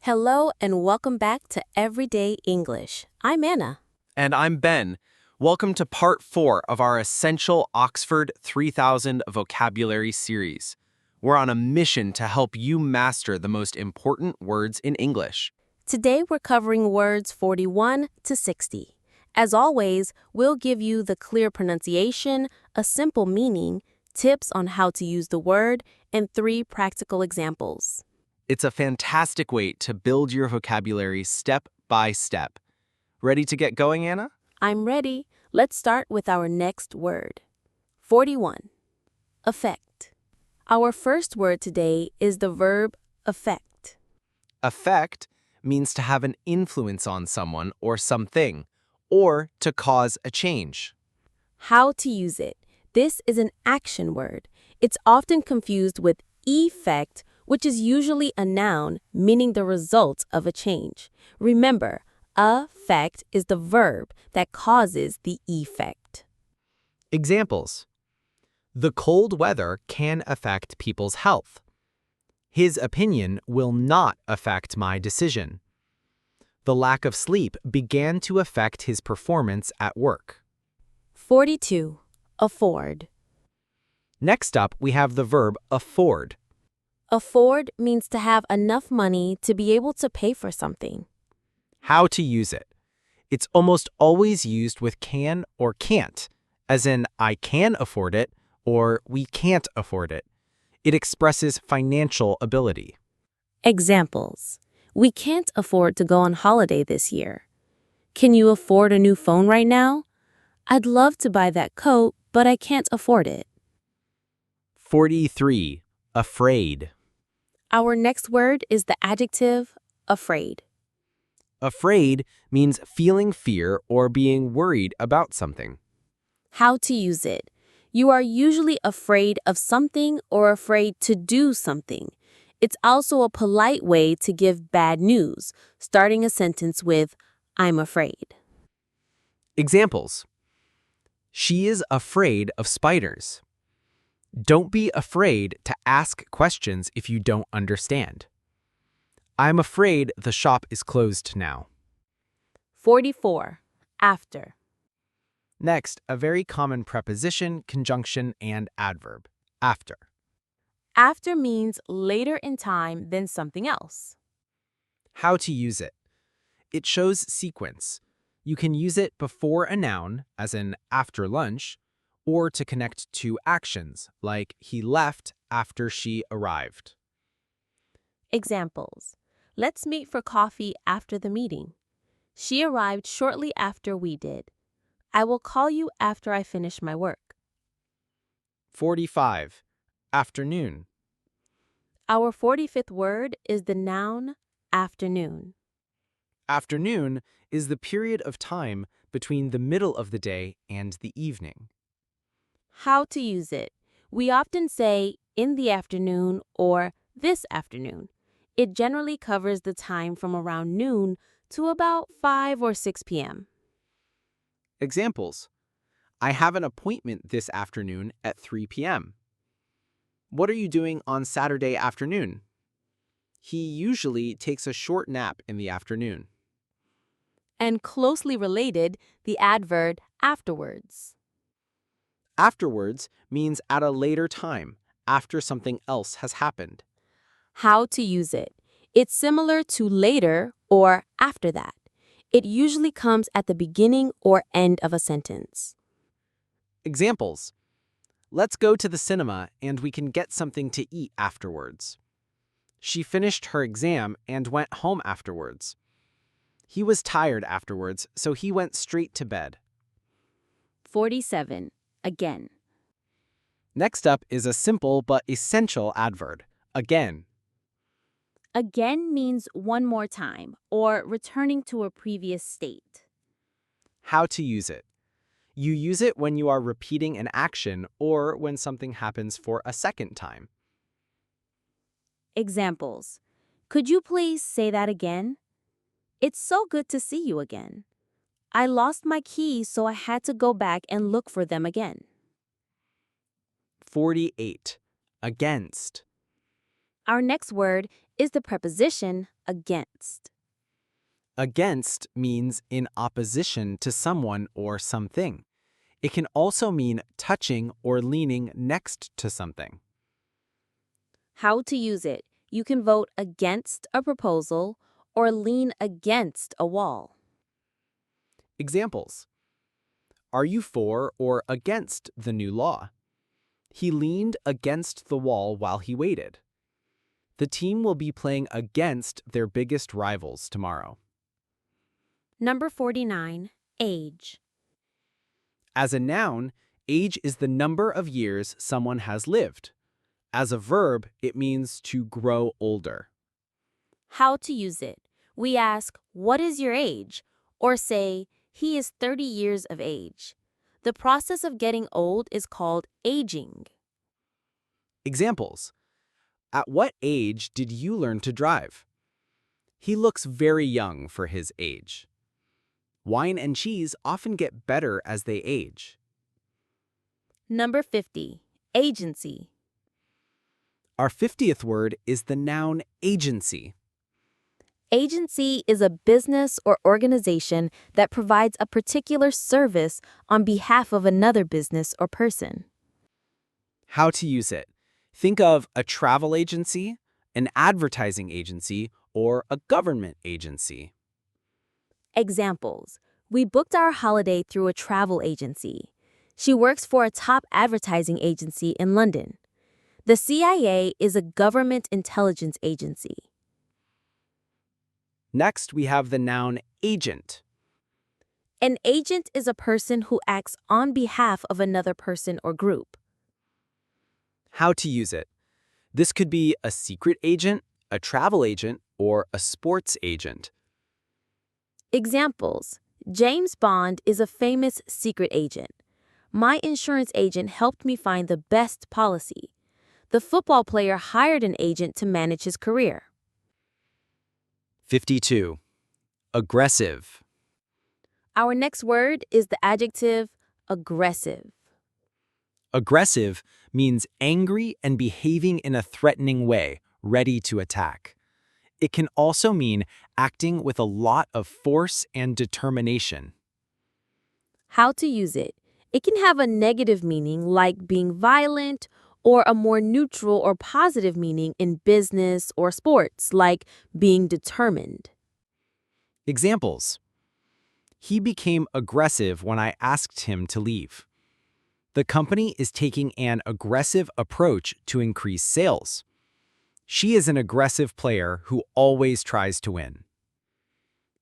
Hello and welcome back to Everyday English. I'm Anna. And I'm Ben. Welcome to part 4 of our Essential Oxford 3000 Vocabulary series. We're on a mission to help you master the most important words in English. Today we're covering words 41 to 60. As always, we'll give you the clear pronunciation, a simple meaning, tips on how to use the word, and 3 practical examples. It's a fantastic way to build your vocabulary step by step. Ready to get going, Anna? I'm ready. Let's start with our next word. 41. Affect. Our first word today is the verb affect. Affect means to have an influence on someone or something, or to cause a change. How to use it. This is an action word. It's often confused with effect, which is usually a noun meaning the result of a change. Remember, affect is the verb that causes the effect. Examples. The cold weather can affect people's health. His opinion will not affect my decision. The lack of sleep began to affect his performance at work. 42. Afford. Next up, we have the verb afford. Afford means to have enough money to be able to pay for something. How to use it. It's almost always used with can or can't, as in I can afford it or we can't afford it. It expresses financial ability. Examples. We can't afford to go on holiday this year. Can you afford a new phone right now? I'd love to buy that coat, but I can't afford it. 43. Afraid. Our next word is the adjective afraid. Afraid means feeling fear or being worried about something. How to use it. You are usually afraid of something or afraid to do something. It's also a polite way to give bad news, starting a sentence with, I'm afraid. Examples. She is afraid of spiders. Don't be afraid to ask questions if you don't understand. I'm afraid the shop is closed now. 44. After. Next, a very common preposition, conjunction, and adverb. After. After means later in time than something else. How to use it. It shows sequence. You can use it before a noun, as in after lunch, or to connect to actions, like he left after she arrived. Examples. Let's meet for coffee after the meeting. She arrived shortly after we did. I will call you after I finish my work. 45. Afternoon. Our 45th word is the noun afternoon. Afternoon is the period of time between the middle of the day and the evening. How to use it. We often say in the afternoon or this afternoon. It generally covers the time from around noon to about 5 or 6 p.m. Examples. I have an appointment this afternoon at 3 p.m. What are you doing on Saturday afternoon? He usually takes a short nap in the afternoon. And closely related, the adverb afterwards. Afterwards means at a later time, after something else has happened. How to use it. It's similar to later or after that. It usually comes at the beginning or end of a sentence. Examples. Let's go to the cinema and we can get something to eat afterwards. She finished her exam and went home afterwards. He was tired afterwards, so he went straight to bed. 47. Again. Next up is a simple but essential adverb, again. Again means one more time or returning to a previous state. How to use it. You use it when you are repeating an action or when something happens for a second time. Examples. Could you please say that again? It's so good to see you again. I lost my keys, so I had to go back and look for them again. 48. Against. Our next word is the preposition against. Against means in opposition to someone or something. It can also mean touching or leaning next to something. How to use it. You can vote against a proposal or lean against a wall. Examples. Are you for or against the new law? He leaned against the wall while he waited. The team will be playing against their biggest rivals tomorrow. Number 49, age. As a noun, age is the number of years someone has lived. As a verb, it means to grow older. How to use it. We ask, what is your age? Or say, he is 30 years of age. The process of getting old is called aging. Examples. At what age did you learn to drive? He looks very young for his age. Wine and cheese often get better as they age. Number 50, agency. Our 50th word is the noun agency. Agency is a business or organization that provides a particular service on behalf of another business or person. How to use it. Think of a travel agency, an advertising agency, or a government agency. Examples. We booked our holiday through a travel agency. She works for a top advertising agency in London. The CIA is a government intelligence agency. Next, we have the noun agent. An agent is a person who acts on behalf of another person or group. How to use it. This could be a secret agent, a travel agent, or a sports agent. Examples. James Bond is a famous secret agent. My insurance agent helped me find the best policy. The football player hired an agent to manage his career. 52. Aggressive. Our next word is the adjective aggressive. Aggressive means angry and behaving in a threatening way, ready to attack. It can also mean acting with a lot of force and determination. How to use it. It can have a negative meaning like being violent, or a more neutral or positive meaning in business or sports like being determined. Examples. He became aggressive when I asked him to leave. The company is taking an aggressive approach to increase sales. She is an aggressive player who always tries to win.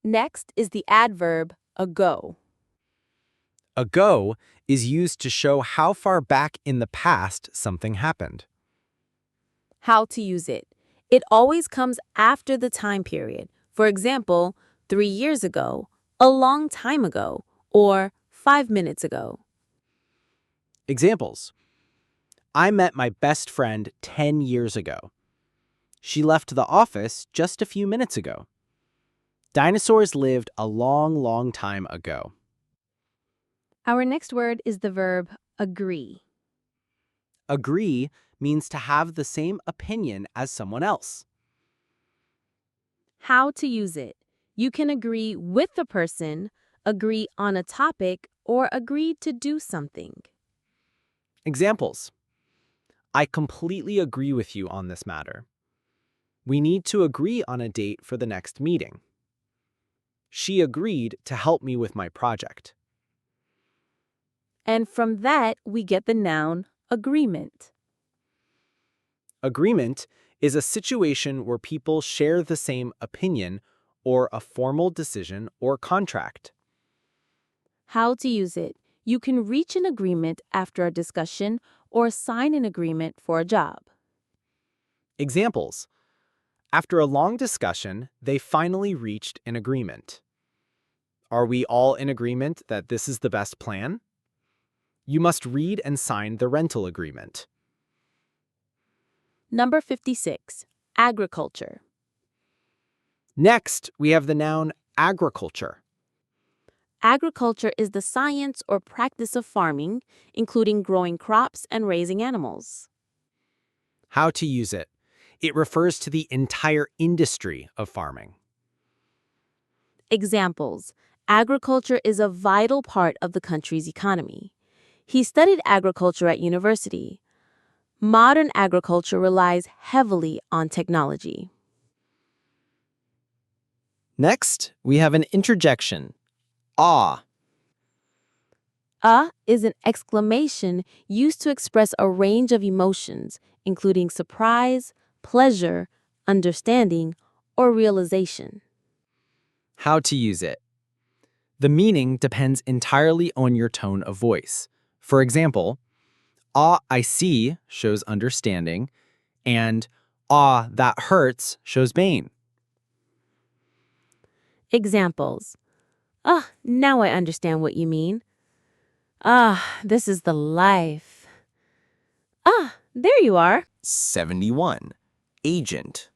Next is the adverb ago. Ago is used to show how far back in the past something happened. How to use it. It always comes after the time period. For example, 3 years ago, a long time ago, or 5 minutes ago. Examples. I met my best friend 10 years ago. She left the office just a few minutes ago. Dinosaurs lived a long, long time ago. Our next word is the verb agree. Agree means to have the same opinion as someone else. How to use it. You can agree with the person, agree on a topic, or agree to do something. Examples. I completely agree with you on this matter. We need to agree on a date for the next meeting. She agreed to help me with my project. And from that, we get the noun agreement. Agreement is a situation where people share the same opinion or a formal decision or contract. How to use it. You can reach an agreement after a discussion or sign an agreement for a job. Examples. After a long discussion, they finally reached an agreement. Are we all in agreement that this is the best plan? You must read and sign the rental agreement. Number 56, agriculture. Next, we have the noun agriculture. Agriculture is the science or practice of farming, including growing crops and raising animals. How to use it. It refers to the entire industry of farming. Examples. Agriculture is a vital part of the country's economy. He studied agriculture at university. Modern agriculture relies heavily on technology. Next, we have an interjection. Ah. Is an exclamation used to express a range of emotions, including surprise, pleasure, understanding, or realization. How to use it. The meaning depends entirely on your tone of voice. For example, ah, I see shows understanding, and ah, that hurts shows pain. Examples. Now I understand what you mean. This is the life. There you are. 71. Agent.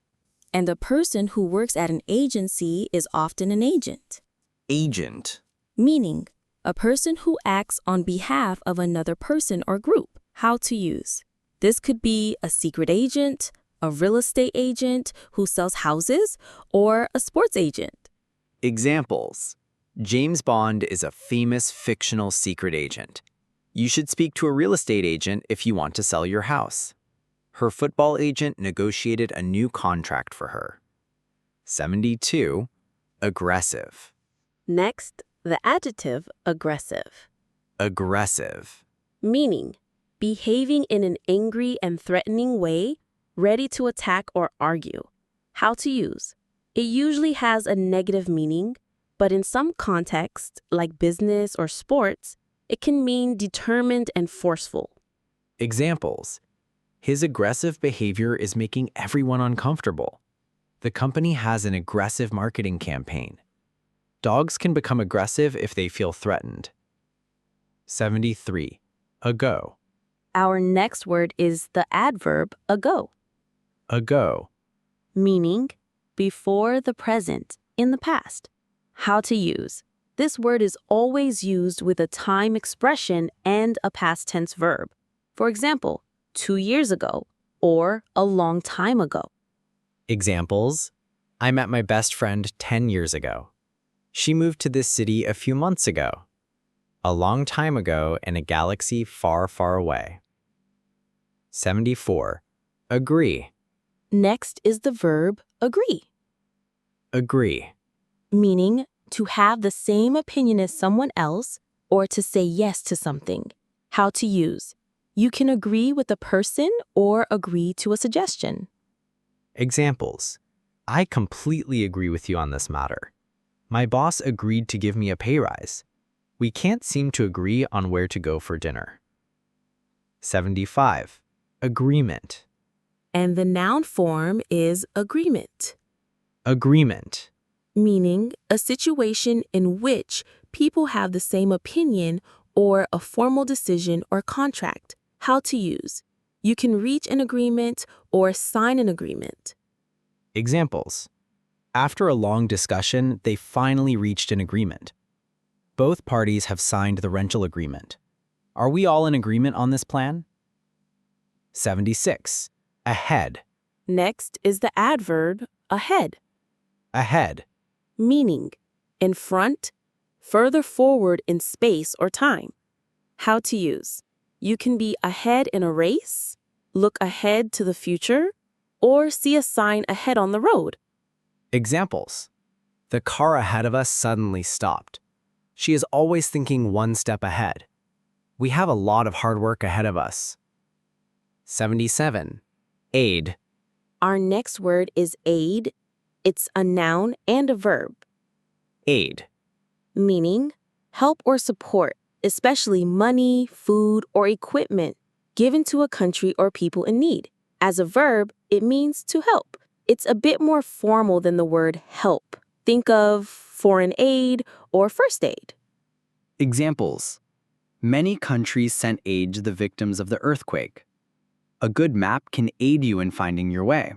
And a person who works at an agency is often an agent. Agent. Meaning, a person who acts on behalf of another person or group. How to use. This could be a secret agent, a real estate agent who sells houses, or a sports agent. Examples. James Bond is a famous fictional secret agent. You should speak to a real estate agent if you want to sell your house. Her football agent negotiated a new contract for her. 72. Aggressive. Next, the adjective aggressive. Aggressive. Meaning, behaving in an angry and threatening way, ready to attack or argue. How to use. It usually has a negative meaning, but in some contexts, like business or sports, it can mean determined and forceful. Examples. His aggressive behavior is making everyone uncomfortable. The company has an aggressive marketing campaign. Dogs can become aggressive if they feel threatened. 73. Ago. Our next word is the adverb ago, Ago. meaning before the present, in the past. How to use. This word is always used with a time expression and a past tense verb. For example, 2 years ago or a long time ago. Examples. I met my best friend 10 years ago. She moved to this city a few months ago. A long time ago in a galaxy far, far away. 74. Agree. Next is the verb agree, Agree. meaning to have the same opinion as someone else or to say yes to something. How to use. You can agree with a person or agree to a suggestion. Examples. I completely agree with you on this matter. My boss agreed to give me a pay rise. We can't seem to agree on where to go for dinner. 75. Agreement. And the noun form is agreement, Agreement. meaning a situation in which people have the same opinion or a formal decision or contract. How to use. You can reach an agreement or sign an agreement. Examples. After a long discussion, they finally reached an agreement. Both parties have signed the rental agreement. Are we all in agreement on this plan? 76. Ahead. Next is the adverb ahead, Ahead. meaning in front, further forward in space or time. How to use. You can be ahead in a race, look ahead to the future, or see a sign ahead on the road. Examples. The car ahead of us suddenly stopped. She is always thinking one step ahead. We have a lot of hard work ahead of us. 77. Aid. Our next word is aid. It's a noun and a verb, Aid. meaning help or support, especially money, food, or equipment given to a country or people in need. As a verb, it means to help. It's a bit more formal than the word help. Think of foreign aid or first aid. Examples. Many countries sent aid to the victims of the earthquake. A good map can aid you in finding your way.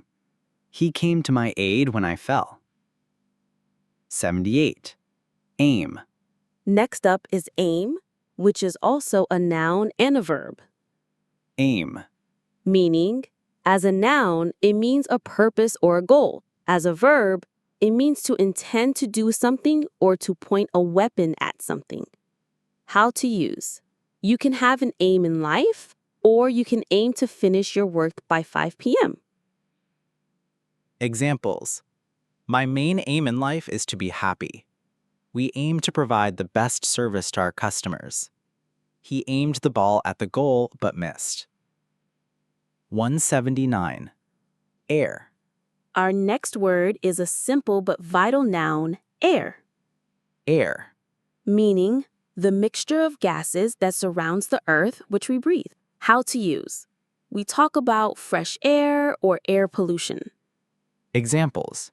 He came to my aid when I fell. 78. Aim. Next up is aim, which is also a noun and a verb, Aim. meaning As a noun, it means a purpose or a goal. As a verb, it means to intend to do something or to point a weapon at something. How to use. You can have an aim in life, or you can aim to finish your work by 5 p.m. Examples. My main aim in life is to be happy. We aim to provide the best service to our customers. He aimed the ball at the goal but missed. 179. Air. Our next word is a simple but vital noun, air, Air. meaning the mixture of gases that surrounds the earth which we breathe. How to use. We talk about fresh air or air pollution. Examples.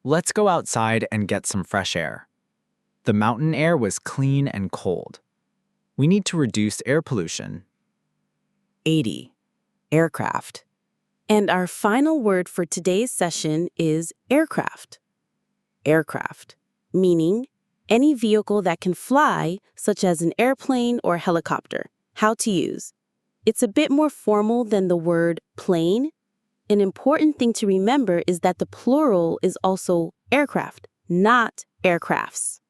Let's go outside and get some fresh air. The mountain air was clean and cold. We need to reduce air pollution. 80. Aircraft. And our final word for today's session is aircraft. Aircraft, meaning any vehicle that can fly, such as an airplane or helicopter. How to use. It's a bit more formal than the word plane. An important thing to remember is that the plural is also aircraft, not aircrafts.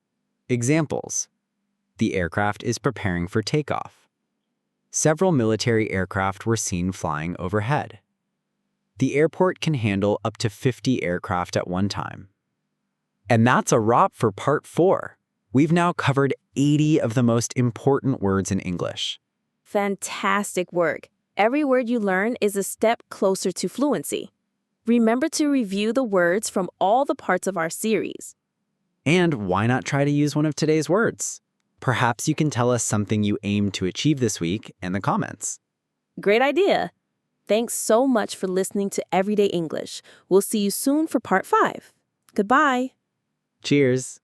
Examples. The aircraft is preparing for takeoff. Several military aircraft were seen flying overhead. The airport can handle up to 50 aircraft at one time. And that's a wrap for part 4. We've now covered 80 of the most important words in English. Fantastic work. Every word you learn is a step closer to fluency. Remember to review the words from all the parts of our series. And why not try to use one of today's words? Perhaps you can tell us something you aim to achieve this week in the comments. Great idea. Thanks so much for listening to Everyday English. We'll see you soon for part 5. Goodbye. Cheers!